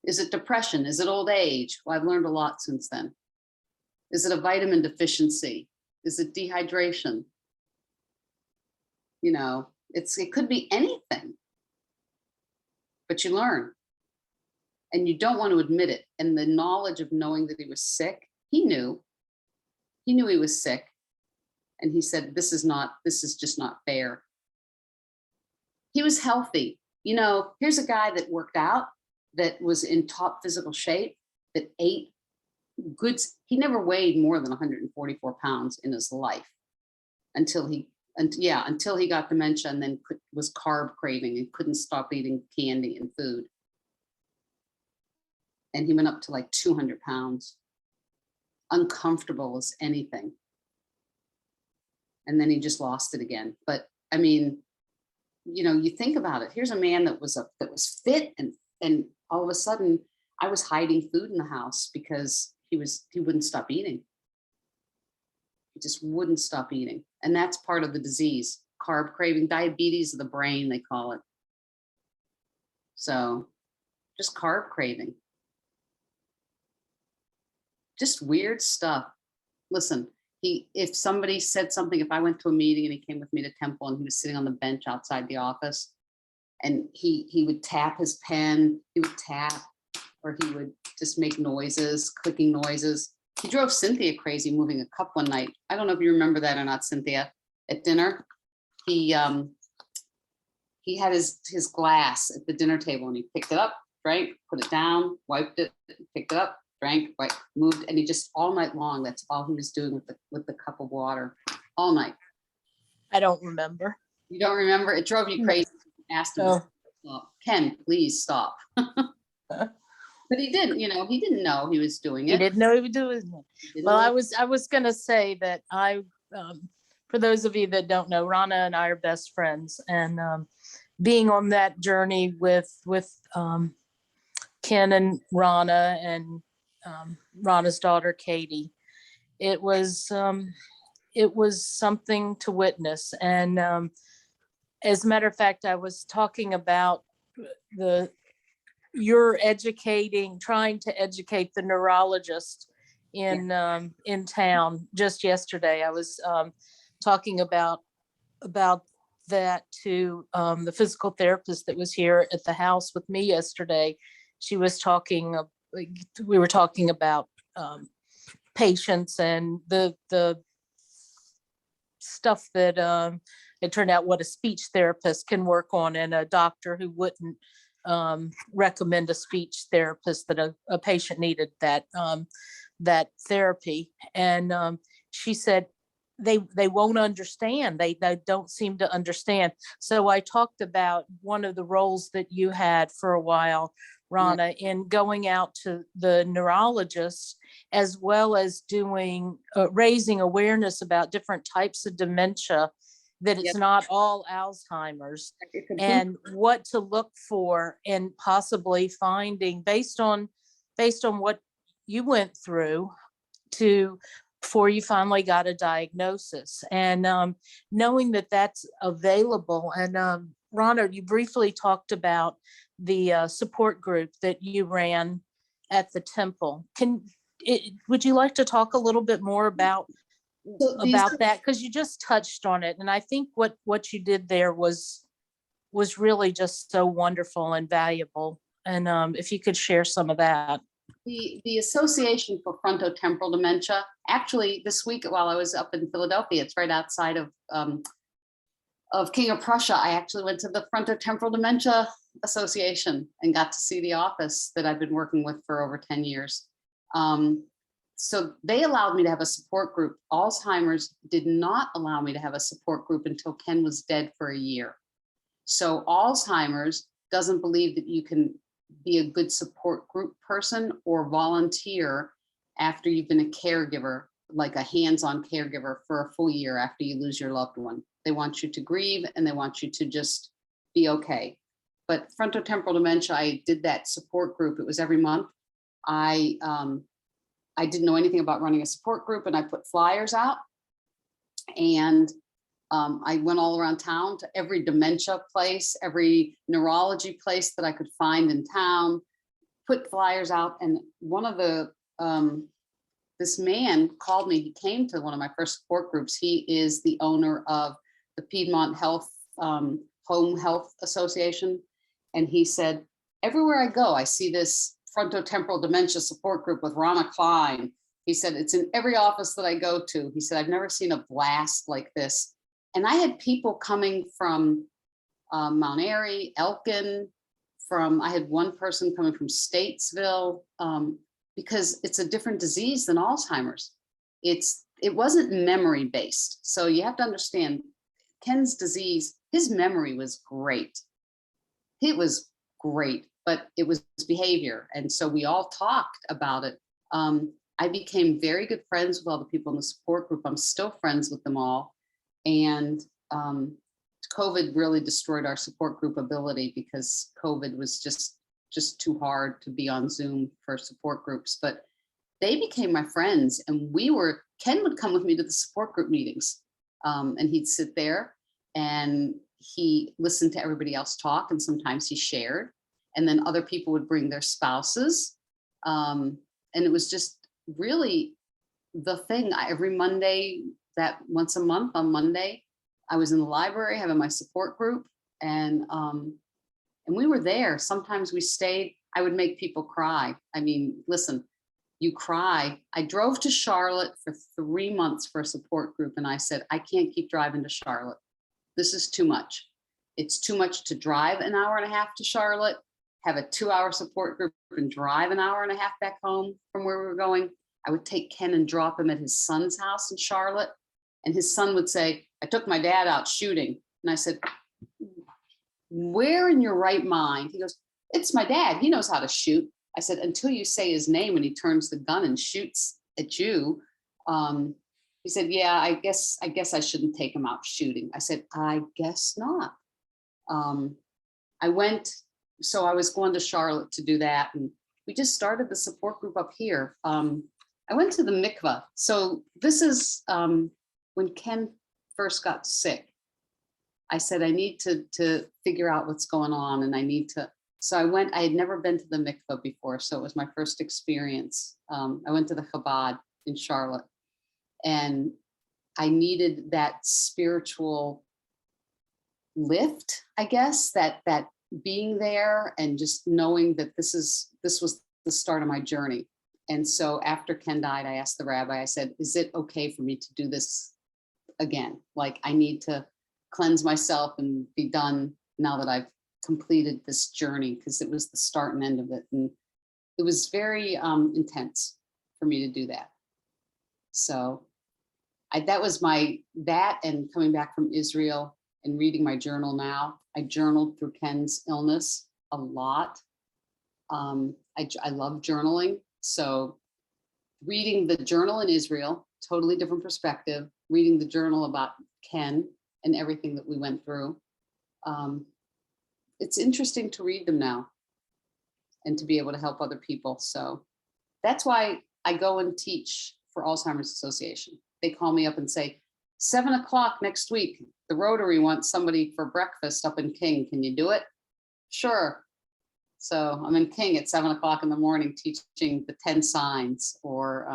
Is it depression? Is it old age? Well, I've learned a lot since then. Is it a vitamin deficiency? Is it dehydration? You know, it could be anything, but you learn and you don't want to admit it. And the knowledge of knowing that he was sick, he knew he was sick. And he said, this is just not fair. He was healthy. You know, here's a guy that worked out, that was in top physical shape, that ate goods. He never weighed more than 144 pounds in his life until he got dementia, and then was carb craving and couldn't stop eating candy and food. And he went up to like 200 pounds, uncomfortable as anything. And then he just lost it again. But I mean, you know, you think about it. Here's a man that was fit, and all of a sudden I was hiding food in the house because he wouldn't stop eating. He just wouldn't stop eating. And that's part of the disease, carb craving, diabetes of the brain, they call it. So just carb craving. Just weird stuff. Listen, if somebody said something, if I went to a meeting and he came with me to Temple and he was sitting on the bench outside the office, and he would tap his pen, he would tap, or he would just make noises, clicking noises. He drove Cynthia crazy moving a cup one night. I don't know if you remember that or not, Cynthia. At dinner, he had his glass at the dinner table, and he picked it up, drank, put it down, wiped it, picked it up, drank, moved, and he just all night long, that's all he was doing with the cup of water all night. I don't remember. You don't remember? It drove you crazy. Asked him to stop. Ken, please stop. But he didn't, you know, he didn't know he was doing it. He didn't know he was doing it. Well, I was gonna say that for those of you that don't know, Rona and I are best friends, and being on that journey with Ken and Rona and Rona's daughter Katie, it was something to witness. And as a matter of fact, I was talking about you're trying to educate the neurologist in town. Just yesterday, I was talking about that to the physical therapist that was here at the house with me yesterday. She was talking, we were talking about patients and the stuff that it turned out what a speech therapist can work on, and a doctor who wouldn't recommend a speech therapist, that a patient needed that therapy. And she said they won't understand. They don't seem to understand. So I talked about one of the roles that you had for a while, Rona, in going out to the neurologists, as well as doing raising awareness about different types of dementia, that it's not all Alzheimer's, and what to look for, and possibly finding based on what you went through before you finally got a diagnosis, and knowing that that's available. And Rona, you briefly talked about the support group that you ran at the Temple. Would you like to talk a little bit more about that, because you just touched on it, and I think what you did there was really just so wonderful and valuable. And if you could share some of that. The Association for Frontotemporal Dementia, actually this week while I was up in Philadelphia, it's right outside of King of Prussia, I actually went to the Frontotemporal Dementia Association and got to see the office that I've been working with for over 10 years. So they allowed me to have a support group. Alzheimer's did not allow me to have a support group until Ken was dead for a year. So Alzheimer's doesn't believe that you can be a good support group person or volunteer after you've been a caregiver, like a hands-on caregiver, for a full year after you lose your loved one. They want you to grieve, and they want you to just be okay. But frontotemporal dementia, I did that support group. It was every month. I didn't know anything about running a support group, and I put flyers out, and I went all around town to every dementia place, every neurology place that I could find in town, put flyers out. And one of the this man called me. He came to one of my first support groups. He is the owner of the Piedmont Health Home Health Association. And he said, everywhere I go, I see this frontotemporal dementia support group with Rona Klein. He said, it's in every office that I go to. He said, I've never seen a blast like this. And I had people coming from Mount Airy, Elkin, I had one person coming from Statesville, because it's a different disease than Alzheimer's. It wasn't memory based. So you have to understand Ken's disease, his memory was great. It was great, but it was behavior. And so we all talked about it. I became very good friends with all the people in the support group. I'm still friends with them all. And COVID really destroyed our support group ability because COVID was just too hard to be on Zoom for support groups. But they became my friends, and Ken would come with me to the support group meetings, and he'd sit there and he listened to everybody else talk, and sometimes he shared, and then other people would bring their spouses. And it was just really the thing. Every Monday, that once a month on Monday, I was in the library having my support group, and we were there. Sometimes we stayed. I would make people cry. I mean, listen, you cry. I drove to Charlotte for 3 months for a support group, and I said, I can't keep driving to Charlotte. This is too much. It's too much to drive an hour and a half to Charlotte, have a 2-hour support group, and drive an hour and a half back home from where we were going. I would take Ken and drop him at his son's house in Charlotte, and his son would say, I took my dad out shooting. And I said, where in your right mind? He goes, it's my dad. He knows how to shoot. I said, until you say his name and he turns the gun and shoots at you. He said, yeah, I guess I shouldn't take him out shooting. I said, I guess not. I was going to Charlotte to do that. And we just started the support group up here. I went to the mikvah. So this is when Ken first got sick. I said, I need to figure out what's going on, and so I went. I had never been to the mikvah before, so it was my first experience. I went to the Chabad in Charlotte, and I needed that spiritual lift, I guess, that being there and just knowing that this was the start of my journey. And so after Ken died, I asked the rabbi, I said, is it okay for me to do this again? Like, I need to cleanse myself and be done now that I've completed this journey, because it was the start and end of it. And it was very intense for me to do that. So that was that and coming back from Israel and reading my journal now. I journaled through Ken's illness a lot. I love journaling. So reading the journal in Israel, totally different perspective, reading the journal about Ken and everything that we went through. It's interesting to read them now and to be able to help other people. So that's why I go and teach for Alzheimer's Association. They call me up and say, 7 o'clock next week, the Rotary wants somebody for breakfast up in King. Can you do it? Sure. So I'm in King at 7 o'clock in the morning teaching the 10 signs, or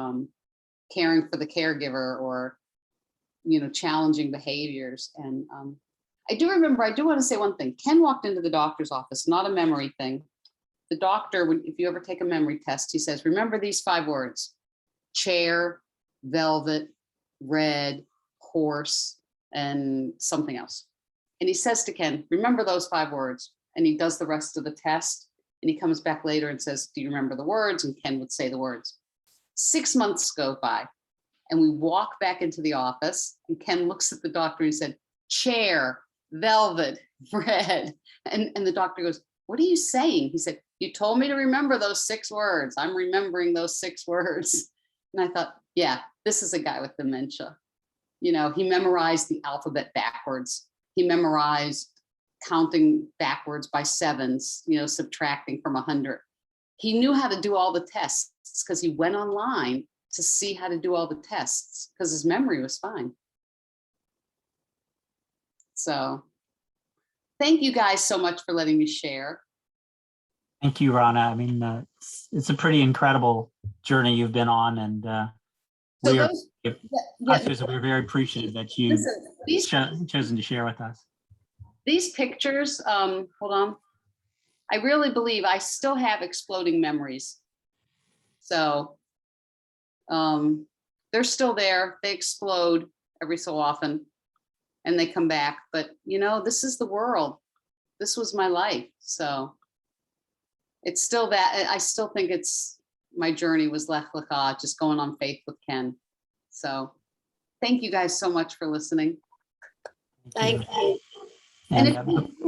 caring for the caregiver, or challenging behaviors. And I do want to say one thing. Ken walked into the doctor's office, not a memory thing. The doctor, if you ever take a memory test, he says, remember these 5 words: chair, velvet, red, horse, and something else. And he says to Ken, remember those 5 words. And he does the rest of the test. And he comes back later and says, do you remember the words? And Ken would say the words. 6 months go by, and we walk back into the office, and Ken looks at the doctor and he said, chair, velvet, red. And the doctor goes, what are you saying? He said, you told me to remember those 6 words. I'm remembering those 6 words. And I thought, yeah, this is a guy with dementia. He memorized the alphabet backwards. He memorized counting backwards by 7s, subtracting from 100. He knew how to do all the tests because he went online to see how to do all the tests because his memory was fine. So thank you guys so much for letting me share. Thank you, Rona. I mean, it's a pretty incredible journey you've been on, and So We are, those, us yeah, Susan, we're very appreciative that you've listen, these chosen to share with us. pictures, hold on. I really believe I still have exploding memories. So they're still there. They explode every so often and they come back. But you know, this is the world. This was my life. So it's still that. I still think it's my journey was Lech Lecha, just going on faith with Ken. So thank you guys so much for listening. Thank you. And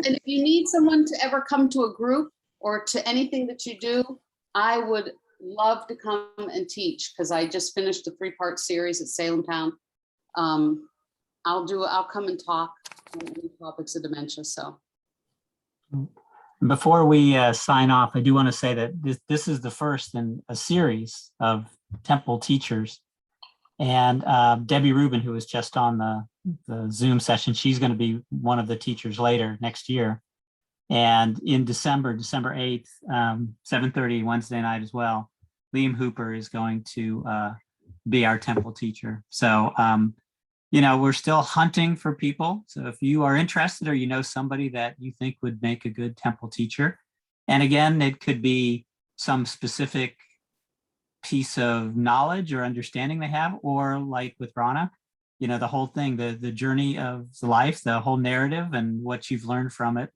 And if you need someone to ever come to a group or to anything that you do, I would love to come and teach because I just finished a 3-part series at Salem Town. I'll come and talk on any topics of dementia. So before we sign off, I do want to say that this is the first in a series of Temple teachers. And Debbie Rubin, who was just on the Zoom session, she's going to be one of the teachers later next year. And in December 8th, 7:30 Wednesday night as well, Liam Hooper is going to be our Temple teacher. So, you know, we're still hunting for people. So if you are interested or you know somebody that you think would make a good Temple teacher, and again, it could be some specific piece of knowledge or understanding they have, or like with Rona, you know, the whole thing, the journey of the life, the whole narrative and what you've learned from it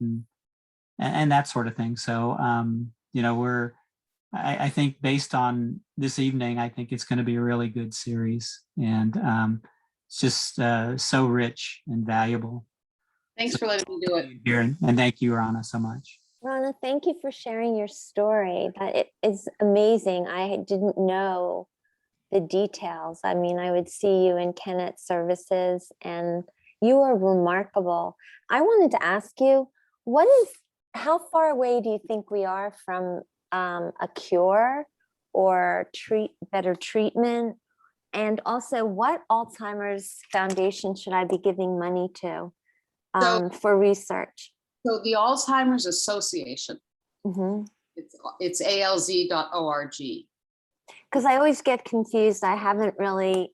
and that sort of thing. So, you know, I think based on this evening, I think it's going to be a really good series and it's just so rich and valuable. thanks for letting me do it. Here, and thank you, Rona, so much. Rona, thank you for sharing your story. That it is amazing. I didn't know the details. I mean, I would see you in Kennett services and you are remarkable. I wanted to ask you, how far away do you think we are from a cure or better treatment? And also, what Alzheimer's Foundation should I be giving money to for research? So the Alzheimer's Association, Mm-hmm. it's alz.org. Because I always get confused. I haven't really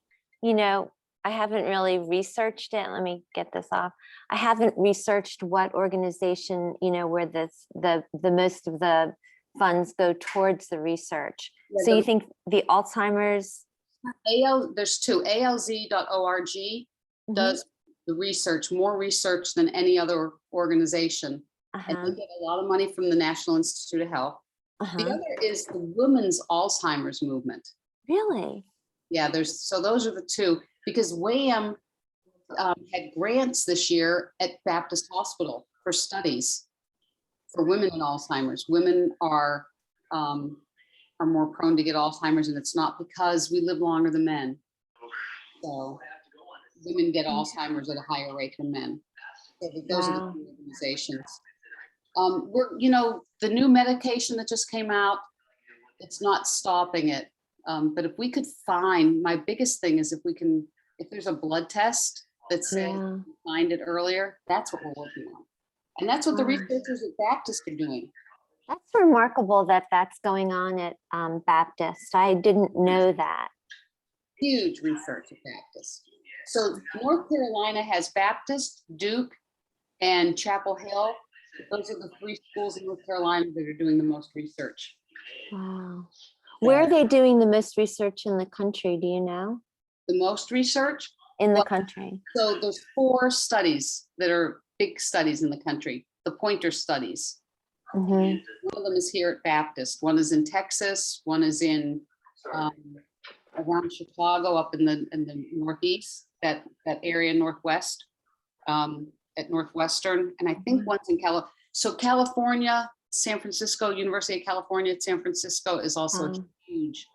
researched it. Let me get this off. I haven't researched what organization, where the most of the funds go towards the research. Yeah, So you think the Alzheimer's? There's two. alz.org does the research, more research than any other organization. And they get a lot of money from the National Institute of Health. The other is the Women's Alzheimer's Movement. Really? Yeah, those are the two, because WAM had grants this year at Baptist Hospital for studies for women in Alzheimer's. Women are more prone to get Alzheimer's, and it's not because we live longer than men. So women get Alzheimer's at a higher rate than men. So those are the two organizations. The new medication that just came out, it's not stopping it. But if we could find, my biggest thing is if there's a blood test that says find it earlier, that's what we're working on. And that's what the researchers at Baptist are doing. That's remarkable that that's going on at Baptist. I didn't know that. Huge research at Baptist. So North Carolina has Baptist, Duke, and Chapel Hill. Those are the 3 schools in North Carolina that are doing the most research. Wow. Where are they doing the most research in the country? Do you know? The most research? In the country. So there's 4 studies that are big studies in the country, the Pointer studies. One of them is here at Baptist. One is in Texas. One is in around Chicago, up in the Northeast, that area Northwest, at Northwestern. And I think one's in California. So California, San Francisco, University of California at San Francisco is also a huge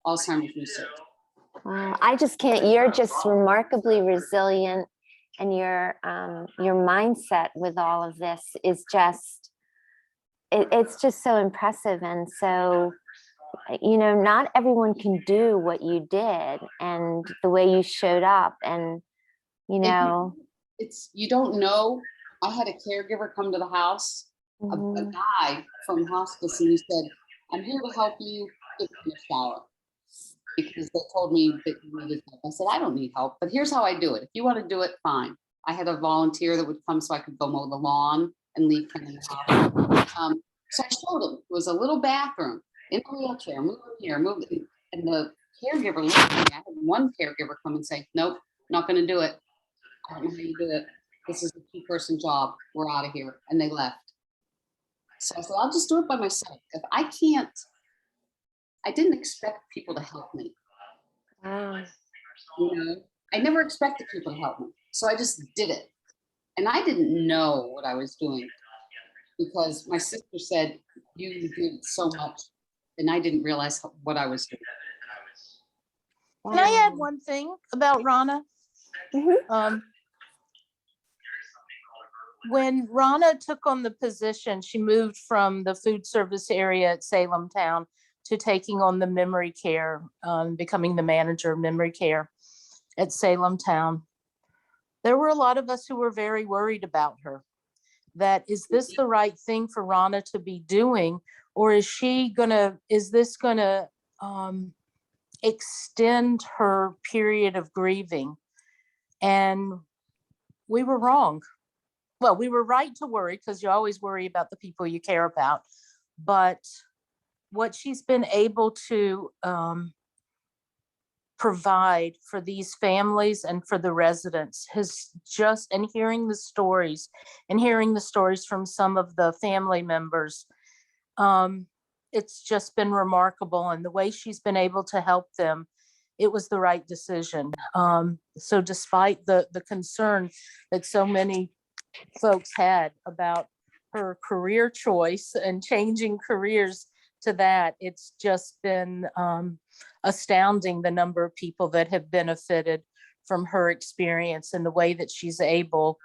Alzheimer's research. Wow, I just can't, you're just remarkably resilient, and your mindset with all of this is just, it's just so impressive. And so, not everyone can do what you did and the way you showed up, and, you don't know. I had a caregiver come to the house, a guy from hospice, and he said, "I'm here to help you get in the shower." because they told me that you needed help. I said, I don't need help, but here's how I do it. If you want to do it, fine. I had a volunteer that would come so I could go mow the lawn and leave Ken in the house. So I showed him. It was a little bathroom in a wheelchair, move him here, move it. And the caregiver looked at me. I had one caregiver come and say, nope, not going to do it. I don't know how you do it. This is a 2-person job. We're out of here. And they left. So I said, I'll just do it by myself. If I can't, I didn't expect people to help me. Wow. You know, I never expected people to help me. So I just did it. And I didn't know what I was doing because my sister said, you did so much. And I didn't realize what I was doing. Can I add Wow. one thing about Rona? Mhm. When Rona took on the position, she moved from the food service area at Salem Town to taking on the memory care, becoming the manager of memory care at Salem Town. There were a lot of us who were very worried about her. That is this the right thing for Rona to be doing, or is this gonna extend her period of grieving? And we were wrong. Well, we were right to worry because you always worry about the people you care about. But what she's been able to provide for these families and for the residents has just, and hearing the stories from some of the family members, it's just been remarkable. And the way she's been able to help them, it was the right decision. So despite the concern that so many folks had about her career choice and changing careers to that, it's just been astounding the number of people that have benefited from her experience and the way that she's able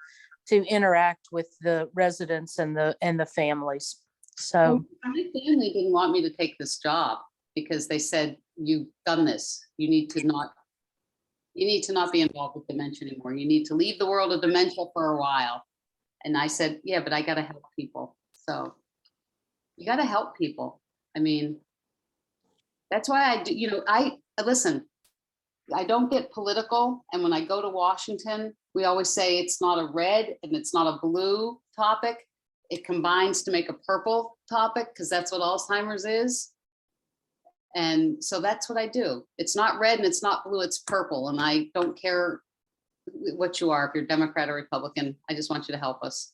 to interact with the residents and the families. So my family didn't want me to take this job because they said, you've done this. You need to not be involved with dementia anymore. You need to leave the world of dementia for a while. And I said, yeah, but I got to help people. So you got to help people. I mean, that's why I do, listen, I don't get political. And when I go to Washington, we always say it's not a red and it's not a blue topic. It combines to make a purple topic because that's what Alzheimer's is. And so that's what I do. It's not red and it's not blue, it's purple. And I don't care what you are, if you're Democrat or Republican, I just want you to help us.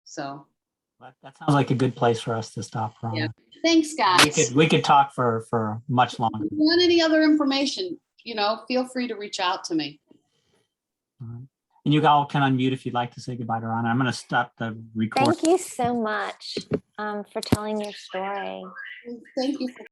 So. That sounds like a good place for us to stop, Rona. Yeah. Thanks, guys. We could talk for much longer. If you want any other information, feel free to reach out to me. And you all can unmute if you'd like to say goodbye to Rona. I'm going to stop the recording. Thank you so much for telling your story. Thank you for